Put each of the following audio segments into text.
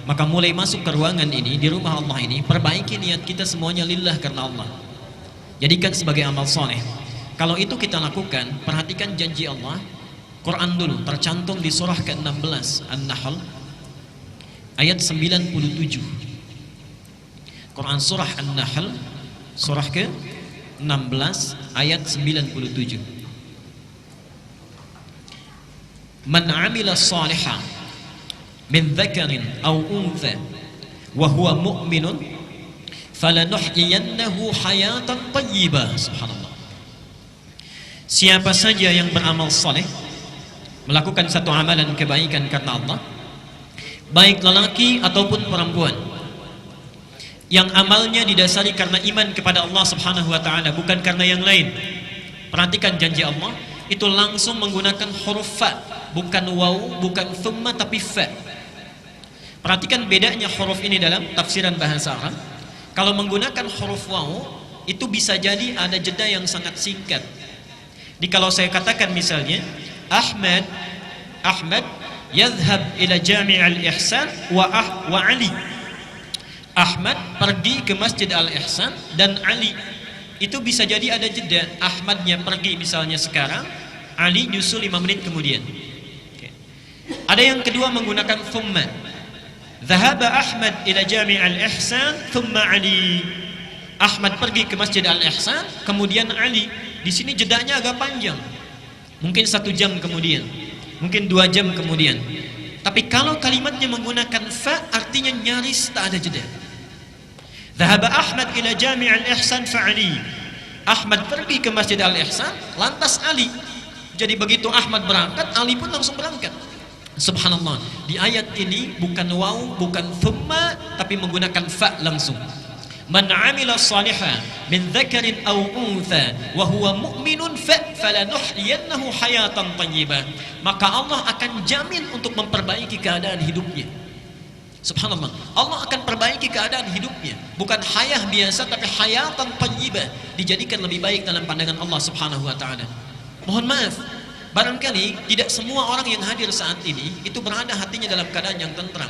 Maka mulai masuk ke ruangan ini, di rumah Allah ini, perbaiki niat kita semuanya lillah karena Allah. Jadikan sebagai amal soleh. Kalau itu kita lakukan, perhatikan janji Allah. Quran dulu, tercantum di surah ke-16 An-Nahl ayat 97. Quran surah An-Nahl surah ke-16 ayat 97. Man 'amila shalihan min dzakarin aw untha wa huwa mu'minun falanuhyiyannahu hayatan thayyibah. Subhanallah. Siapa saja yang beramal saleh, melakukan satu amalan kebaikan karena Allah, baik lelaki ataupun perempuan, yang amalnya didasari karena iman kepada Allah Subhanahu wa taala, bukan karena yang lain. Perhatikan janji Allah, itu langsung menggunakan huruf fa, bukan waw, bukan thumma, tapi fa. Perhatikan bedanya huruf ini dalam tafsiran bahasa Arab. Kalau menggunakan huruf waw, itu bisa jadi ada jeda yang sangat singkat. Jadi kalau saya katakan misalnya Ahmad yadhhab ila Jami' al-Ihsan wa Ali. Ahmad pergi ke Masjid Al-Ihsan dan Ali. Itu bisa jadi ada jeda. Ahmadnya pergi misalnya sekarang, Ali nyusul 5 menit kemudian. Ada yang kedua menggunakan thumma. Dhahaba Ahmad ila Jami' al-Ihsan thumma Ali. Ahmad pergi ke Masjid Al-Ihsan, kemudian Ali. Di sini jedanya agak panjang. Mungkin 1 jam kemudian, mungkin 2 jam kemudian. Tapi kalau kalimatnya menggunakan fa, artinya nyaris tak ada jeda. Dhahaba Ahmad ila Jami' al-Ihsan fa Ali. Ahmad pergi ke Masjid Al-Ihsan, lantas Ali. Jadi begitu Ahmad berangkat, Ali pun langsung berangkat. Subhanallah. Di ayat ini bukan waw, bukan thumma, tapi menggunakan fa langsung. Man 'amila shalihan min dzakarin aw untha wa huwa mu'minun falanuhyiyannahu hayatan thayyibah. Maka Allah akan jamin untuk memperbaiki keadaan hidupnya. Subhanallah. Allah akan perbaiki keadaan hidupnya, bukan hayah biasa tapi hayatan thayyibah, dijadikan lebih baik dalam pandangan Allah Subhanahu wa taala. Mohon maaf, barangkali tidak semua orang yang hadir saat ini itu berada hatinya dalam keadaan yang tentram.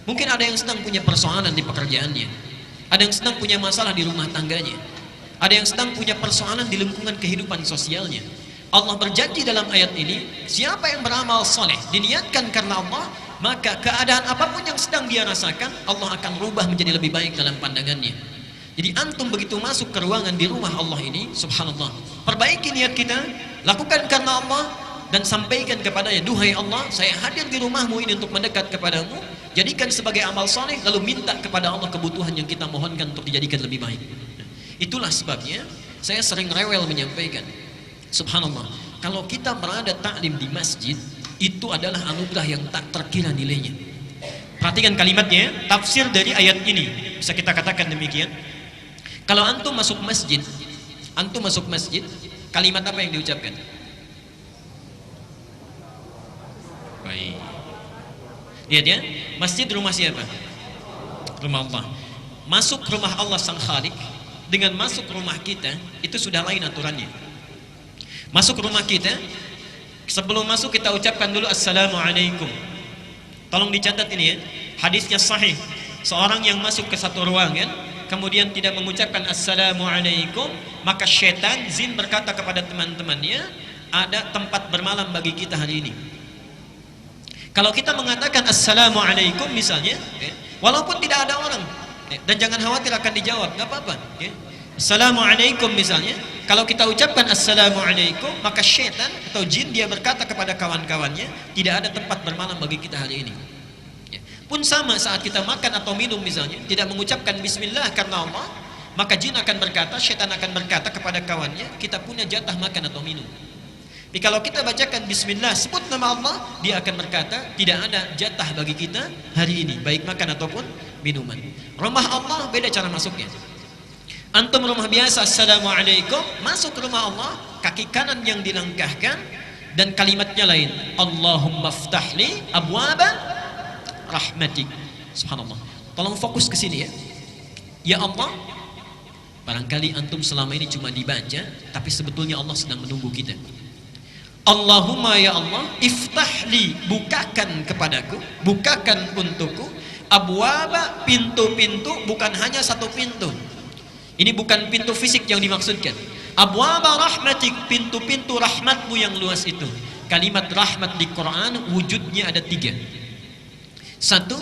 Mungkin ada yang sedang punya persoalan di pekerjaannya, ada yang sedang punya masalah di rumah tangganya, ada yang sedang punya persoalan di lingkungan kehidupan sosialnya. Allah berjanji dalam ayat ini, siapa yang beramal soleh diniatkan karena Allah, maka keadaan apapun yang sedang dia rasakan, Allah akan rubah menjadi lebih baik dalam pandangannya. Jadi antum begitu masuk ke ruangan di rumah Allah ini, subhanallah, perbaiki niat kita, lakukan karena Allah, dan sampaikan kepadanya, duhai Allah, saya hadir di rumahmu ini untuk mendekat kepadamu, jadikan sebagai amal soleh, lalu minta kepada Allah kebutuhan yang kita mohonkan untuk dijadikan lebih baik. Itulah sebabnya saya sering rewel menyampaikan, subhanallah, kalau kita berada taklim di masjid, itu adalah anugerah yang tak terkira nilainya. Perhatikan kalimatnya, tafsir dari ayat ini, bisa kita katakan demikian. Kalau antum masuk masjid, kalimat apa yang diucapkan? Baik. Lihat ya, masjid rumah siapa? Rumah Allah. Masuk rumah Allah Sang Khalik dengan masuk rumah kita, itu sudah lain aturannya. Masuk rumah kita, sebelum masuk kita ucapkan dulu Assalamualaikum. Tolong dicatat ini ya, hadisnya sahih. Seorang yang masuk ke satu ruangan kemudian tidak mengucapkan Assalamualaikum, maka syaitan jin berkata kepada teman-temannya, ada tempat bermalam bagi kita hari ini. Kalau kita mengatakan Assalamualaikum misalnya, walaupun tidak ada orang, dan jangan khawatir akan dijawab, nggak apa-apa. Assalamualaikum misalnya, kalau kita ucapkan Assalamualaikum, maka syaitan atau jin dia berkata kepada kawan-kawannya, tidak ada tempat bermalam bagi kita hari ini. Pun sama saat kita makan atau minum misalnya, tidak mengucapkan Bismillah karena Allah, maka jin akan berkata, syaitan akan berkata kepada kawannya, kita punya jatah makan atau minum. Tapi kalau kita bacakan Bismillah, sebut nama Allah, dia akan berkata, tidak ada jatah bagi kita hari ini, baik makan ataupun minuman. Rumah Allah beda cara masuknya. Antum rumah biasa, Assalamualaikum, masuk rumah Allah, kaki kanan yang dilangkahkan, dan kalimatnya lain, Allahumma ftahli abwaba rahmatik. Subhanallah. Tolong fokus ke sini ya. Ya Allah, barangkali antum selama ini cuma dibaca, tapi sebetulnya Allah sedang menunggu kita. Allahumma ya Allah, iftahli, bukakan kepadaku, bukakan untukku Abwaba, pintu-pintu, bukan hanya satu pintu. Ini bukan pintu fisik yang dimaksudkan. Abwaba rahmatik, pintu-pintu rahmatmu yang luas itu. Kalimat rahmat di Quran wujudnya ada 3. 1,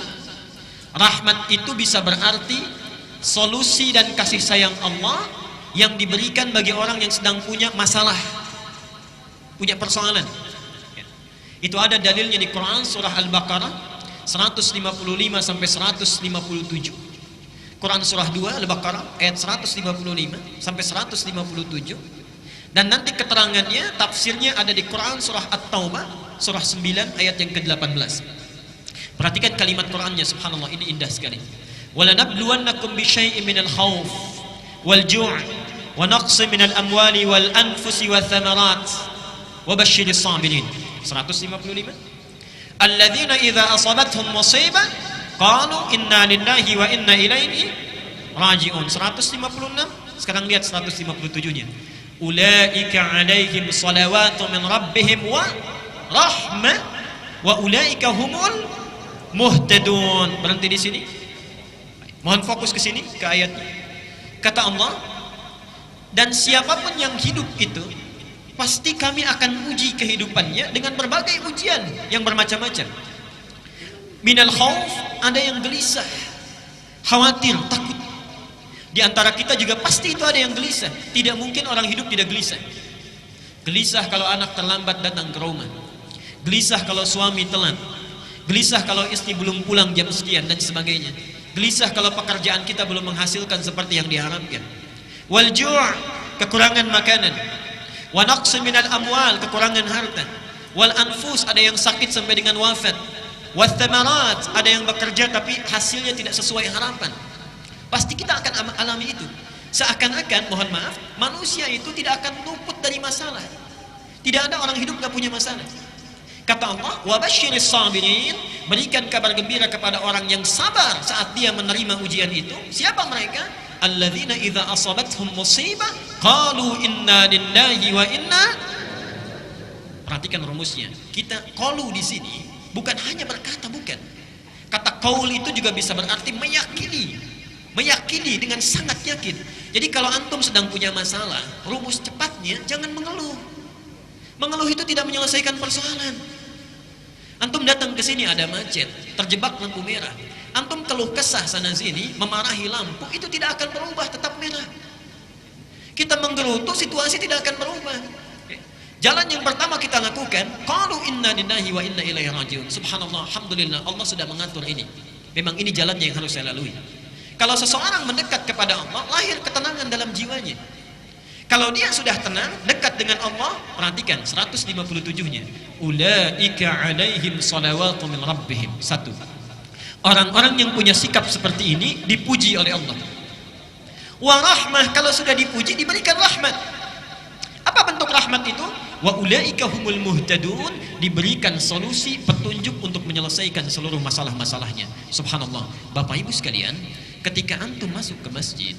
rahmat itu bisa berarti solusi dan kasih sayang Allah yang diberikan bagi orang yang sedang punya masalah, punya persoalan. Itu ada dalilnya di Quran surah Al-Baqarah 155 sampai 157. Quran surah 2 Al-Baqarah ayat 155 sampai 157. Dan nanti keterangannya, tafsirnya ada di Quran surah At-Taubah surah 9 ayat yang ke-18. Perhatikan kalimat Qurannya, subhanallah, ini indah sekali. وَلَنَبْلُوَنَّكُمْ بِشَيْءٍ مِنَ الْخَوْفِ وَالْجُوعِ وَنَقْصٍ مِنَ الْأَمْوَالِ وَالْأَنْفُسِ وَالثَّمَرَاتِ وَبَشِّرِ الصَّابِرِينَ 155. Alladzina idza asabathum musibah qalu inna lillahi wa inna ilaihi raji'un 156. Sekarang lihat 157-nya. Ulaika alaihim salawatu min rabbihim wa rahmah wa ulaika humul muhtadun. Berhenti di sini. Mohon fokus ke sini, ke ayatnya. Kata Allah, dan siapapun yang hidup itu pasti kami akan uji kehidupannya dengan berbagai ujian yang bermacam-macam. Minal khauf, ada yang gelisah, khawatir, takut. Di antara kita juga pasti itu ada yang gelisah. Tidak mungkin orang hidup tidak gelisah. Gelisah kalau anak terlambat datang ke rumah. Gelisah kalau suami telat. Gelisah kalau istri belum pulang jam sekian dan sebagainya. Gelisah kalau pekerjaan kita belum menghasilkan seperti yang diharapkan. Wal ju', kekurangan makanan. Wa naqsin minal amwal, kekurangan harta. Wal anfus, ada yang sakit sampai dengan wafat. Wath thamarat, ada yang bekerja tapi hasilnya tidak sesuai harapan. Pasti kita akan alami itu. Seakan-akan, mohon maaf, manusia itu tidak akan luput dari masalah. Tidak ada orang hidup gak punya masalah. Kata Allah, wa basyiris sabirin, berikan kabar gembira kepada orang yang sabar saat dia menerima ujian itu. Siapa mereka? Alladzina idza asabathum musibah qalu inna lillahi wa inna. Perhatikan rumusnya. Kita qalu di sini bukan hanya berkata, bukan. Kata qaul itu juga bisa berarti meyakini. Meyakini dengan sangat yakin. Jadi kalau antum sedang punya masalah, rumus cepatnya jangan mengeluh. Mengeluh itu tidak menyelesaikan persoalan. Antum datang ke sini ada macet, terjebak lampu merah. Antum keluh kesah sana sini, memarahi lampu, itu tidak akan berubah, tetap merah. Kita menggerutu, situasi tidak akan berubah. Jalan yang pertama kita lakukan, qalu inna lillahi wa inna ilaihi raji'un. Subhanallah, alhamdulillah, Allah sudah mengatur ini. Memang ini jalannya yang harus saya lalui. Kalau seseorang mendekat kepada Allah, lahir ketenangan dalam jiwanya. Kalau dia sudah tenang, dekat dengan Allah, perhatikan 157-nya. Ulaika alaihim salawatu min rabbihim. 1. Orang-orang yang punya sikap seperti ini dipuji oleh Allah. Wa rahmah, kalau sudah dipuji diberikan rahmat. Apa bentuk rahmat itu? Wa ulaika humul muhtadun, diberikan solusi, petunjuk untuk menyelesaikan seluruh masalah-masalahnya. Subhanallah. Bapak Ibu sekalian, ketika antum masuk ke masjid,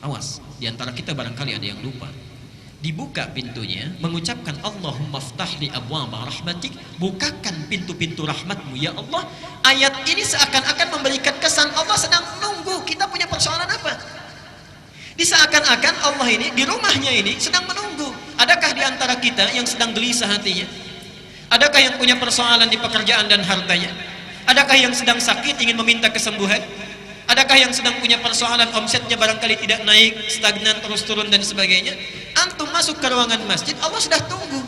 awas, di antara kita barangkali ada yang lupa. Dibuka pintunya, mengucapkan Allahumma ftahli abwaba rahmatik, bukakan pintu-pintu rahmatmu ya Allah. Ayat ini seakan-akan memberikan kesan Allah sedang menunggu kita punya persoalan apa. Diseakan-akan Allah ini di rumahnya ini sedang menunggu. Adakah di antara kita yang sedang gelisah hatinya? Adakah yang punya persoalan di pekerjaan dan hartanya? Adakah yang sedang sakit ingin meminta kesembuhan? Adakah yang sedang punya persoalan omsetnya barangkali tidak naik, stagnan, terus turun dan sebagainya? Antum masuk ke ruangan masjid, Allah sudah tunggu.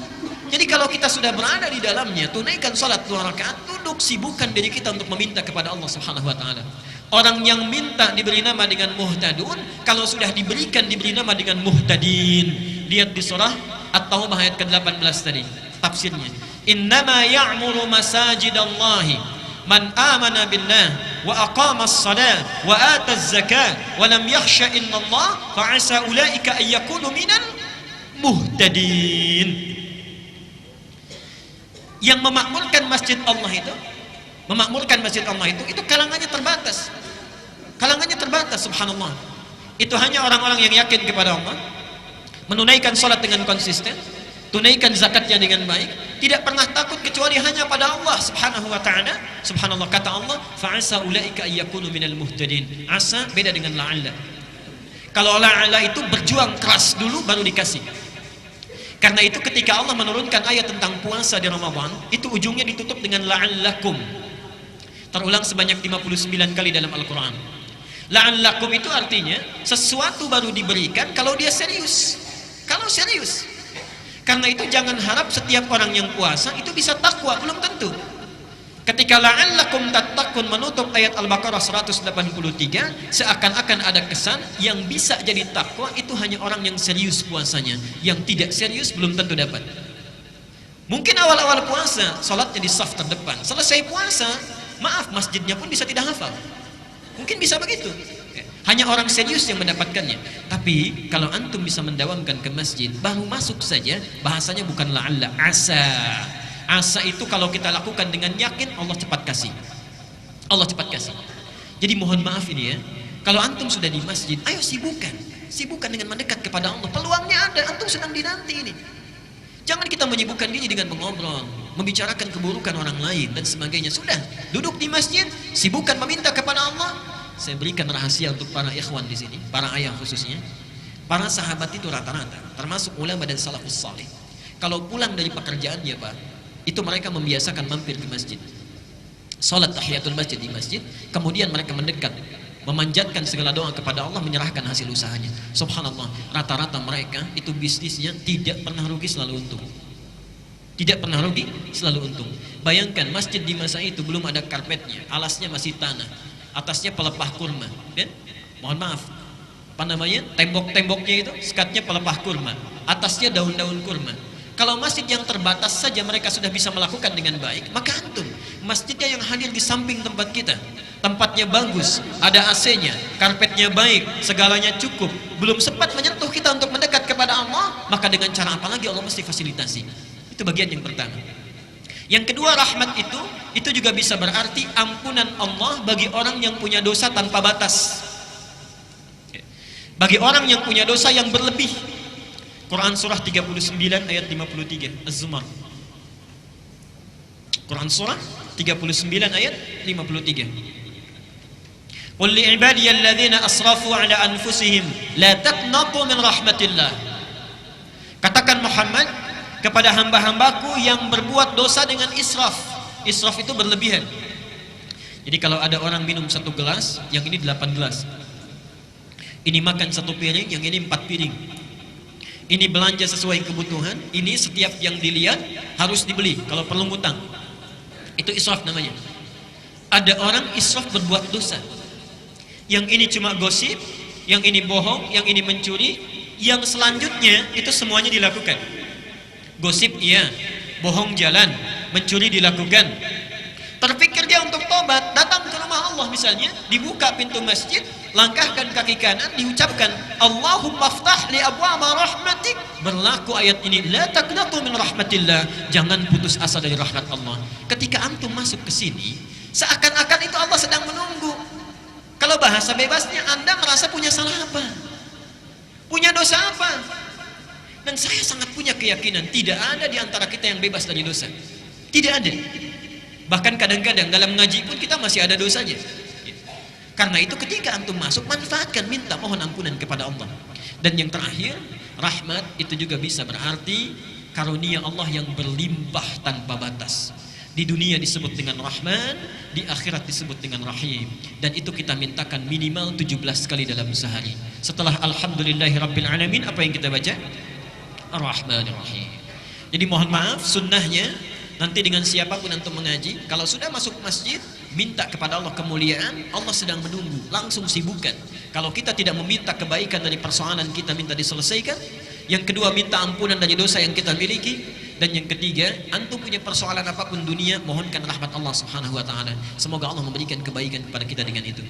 Jadi kalau kita sudah berada di dalamnya, tunaikan salat 2 rakaat, duduk, sibukkan diri kita untuk meminta kepada Allah Subhanahu wa taala. Orang yang minta diberi nama dengan muhtadun, kalau sudah diberikan diberi nama dengan muhtadin. Lihat di surah At-Taubah ayat ke-18 tadi, tafsirnya. Innama ya'muru masajidallahi man amana billah wa aqama as-salah wa ata az-zakah wa lam yakhsha illallah fa asa ulaika ay yakunu minal muhtadin. Yang memakmurkan masjid Allah itu kalangannya terbatas. Kalangannya terbatas, subhanallah. Itu hanya orang-orang yang yakin kepada Allah, menunaikan salat dengan konsisten, tunaikan zakatnya dengan baik, tidak pernah takut kecuali hanya pada Allah Subhanahu wa taala. Subhanallah, kata Allah, fa'asa ulaika ayyakunu minal muhtadin. Asa beda dengan la'alla. Kalau la'alla itu berjuang keras dulu baru dikasih. Karena itu ketika Allah menurunkan ayat tentang puasa di Ramadan, itu ujungnya ditutup dengan la'allakum. Terulang sebanyak 59 kali dalam Al-Quran. La'allakum itu artinya sesuatu baru diberikan kalau dia serius. Kalau serius. Karena itu jangan harap setiap orang yang puasa itu bisa takwa, belum tentu. Ketika la'allakum tattaqun menutup ayat Al-Baqarah 183, seakan-akan ada kesan yang bisa jadi takwa itu hanya orang yang serius puasanya. Yang tidak serius belum tentu dapat. Mungkin awal-awal puasa salatnya di saf terdepan, selesai puasa, maaf, masjidnya pun bisa tidak hafal. Mungkin bisa begitu. Hanya orang serius yang mendapatkannya. Tapi kalau antum bisa mendawamkan ke masjid, baru masuk saja, bahasanya bukan la'alla, asa. Asa itu kalau kita lakukan dengan yakin, Allah cepat kasih. Allah cepat kasih. Jadi mohon maaf ini ya, kalau antum sudah di masjid, ayo sibukkan dengan mendekat kepada Allah. Peluangnya ada, antum sedang dinanti ini. Jangan kita menyibukkan diri dengan mengobrol, membicarakan keburukan orang lain dan sebagainya. Sudah, duduk di masjid, sibukkan meminta kepada Allah. Saya berikan rahasia untuk para ikhwan di sini, para ayah khususnya. Para sahabat itu rata-rata, termasuk ulama dan salafus salih, kalau pulang dari pekerjaannya, Pak, itu mereka membiasakan mampir ke masjid, salat tahiyatul masjid di masjid, kemudian mereka mendekat, memanjatkan segala doa kepada Allah, menyerahkan hasil usahanya. Subhanallah, rata-rata mereka itu bisnisnya tidak pernah rugi, selalu untung. Tidak pernah rugi, selalu untung. Bayangkan masjid di masa itu belum ada karpetnya, alasnya masih tanah, atasnya pelepah kurma, kan? Mohon maaf, apa namanya, tembok-temboknya itu sekatnya pelepah kurma, atasnya daun-daun kurma. Kalau masjid yang terbatas saja mereka sudah bisa melakukan dengan baik, maka antum masjidnya yang hadir di samping tempat kita, tempatnya bagus, ada AC-nya, karpetnya baik, segalanya cukup, belum sempat menyentuh kita untuk mendekat kepada Allah, maka dengan cara apa lagi Allah mesti fasilitasi. Itu bagian yang pertama. Yang kedua, rahmat itu juga bisa berarti ampunan Allah bagi orang yang punya dosa tanpa batas, bagi orang yang punya dosa yang berlebih. Quran surah 39 ayat 53 Az-Zumar. Quran surah 39 ayat 53. Qul li'ibadiyalladzina asrafu ala anfusihim la taqnatu min rahmatillah. Katakan Muhammad kepada hamba-hambaku yang berbuat dosa dengan israf. Israf itu berlebihan. Jadi kalau ada orang minum 1 gelas, yang ini 8 gelas. Ini makan 1 piring, yang ini 4 piring. Ini belanja sesuai kebutuhan, ini setiap yang dilihat harus dibeli, kalau perlu ngutang. Itu israf namanya. Ada orang israf berbuat dosa. Yang ini cuma gosip, yang ini bohong, yang ini mencuri, yang selanjutnya itu semuanya dilakukan. Gosip iya, bohong jalan, mencuri dilakukan. Terpikir dia untuk tobat, datang ke rumah Allah misalnya, dibuka pintu masjid, langkahkan kaki kanan, diucapkan Allahumma ftah li abwaba rahmatik. Berlaku ayat ini, la taqnatu min rahmatillah, jangan putus asa dari rahmat Allah. Ketika antum masuk ke sini, seakan-akan itu Allah sedang menunggu. Kalau bahasa bebasnya, Anda merasa punya salah apa? Punya dosa apa? Dan saya sangat punya keyakinan tidak ada di antara kita yang bebas dari dosa. Tidak ada. Bahkan kadang-kadang dalam ngaji pun kita masih ada dosanya. Karena itu ketika antum masuk, manfaatkan, minta mohon ampunan kepada Allah. Dan yang terakhir, rahmat itu juga bisa berarti karunia Allah yang berlimpah tanpa batas. Di dunia disebut dengan Rahman, di akhirat disebut dengan Rahim. Dan itu kita mintakan minimal 17 kali dalam sehari. Setelah Alhamdulillahirabbil alamin, apa yang kita baca? Ar-Rahmanir Rahim. Jadi mohon maaf, sunnahnya nanti dengan siapapun antum mengaji, kalau sudah masuk masjid, minta kepada Allah kemuliaan, Allah sedang menunggu, langsung sibukkan. Kalau kita tidak meminta kebaikan dari persoalan kita, minta diselesaikan. Yang kedua, minta ampunan dari dosa yang kita miliki. Dan yang ketiga, antum punya persoalan apapun dunia, mohonkan rahmat Allah Subhanahu wa taala. Semoga Allah memberikan kebaikan kepada kita dengan itu.